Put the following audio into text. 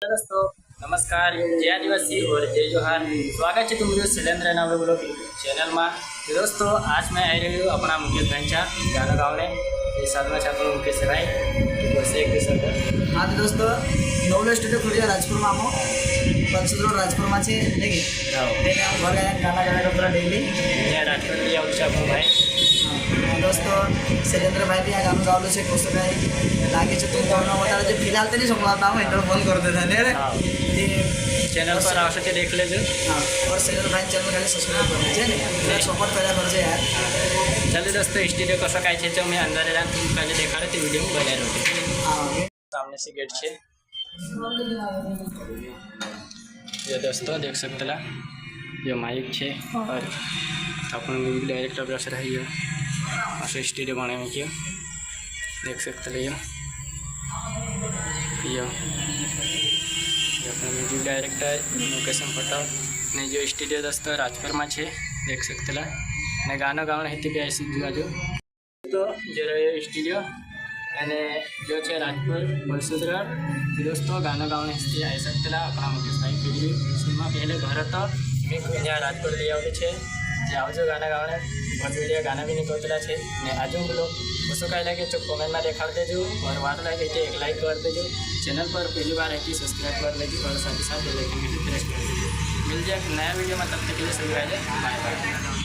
दोस्तों नमस्कार, जय आदिवासी और जय जोहार। स्वागत है तुम्हारे शैलेंद्र नावे ब्लॉग चैनल में। तो दोस्तों आज मैं आई रही हूँ अपना मुकेश भाईचा गाना गावने ये साधना छात्र मुकेश भाई तो बस एक दिवस हाँ तो दोस्तों नवलो स्टूडियो खुली राजपुर में आमो परसों रोड राजपुर में छे देखी घर गया गाना गाना पूरा डेली राजपुर लिया अपन भाई। हाँ दोस्तों शैलेंद्र भाई भी आ गाना गावलो छे कोसो भाई लागे छे तुम गाना बता जो फिलहाल तो नहीं संभलाता हूँ इंटर फोन कर देता है चैनल पर आ सके देख लेजो। हाँ और शैलेंद्र भाई चैनल खाली सब्सक्राइब कर दीजिए सपोर्ट पहले कर दे यार। चलिए दोस्तों स्टूडियो कसं काय छे मैं अंदर जान तुम पहले देखा रहे थे वीडियो में बना रहे हाँ सामने से गेट छे। ये दोस्तों देख सकते ला ये माइक छे और अपन म्यूजिक डायरेक्टर बस रही है और स्टूडियो बनाने में किया देख सकते ले ये अपना म्यूजिक डायरेक्टर मुकेश पटेल ने जो स्टूडियो दोस्तों राजपुर में छे देख सकते ला ने गाना गाना हेती भी ऐसी बाजू तो जो रहे स्टूडियो અને जो है राजपुर बलसूत्र दोस्तों गाना गाने हेती आई सकते ला अपना मुकेश भाई फिर सुनमा पहले घर तो मैं यहाँ राजपुर ले आवे छे आवजो गाना गाने बहुत वीडियो गाना भी निकलता है ने आज लोग कसो कहीं लगे तो कमेंट में देखा देजो और वार लगे तो एक लाइक कर देजो चैनल पर पहली बार है कि सब्सक्राइब कर लेगी और साथ ही साथ बेल आइकन भी प्रेस कर दीजिए। मिल जाए नया वीडियो में तब तक के लिए सभी बाय बाय।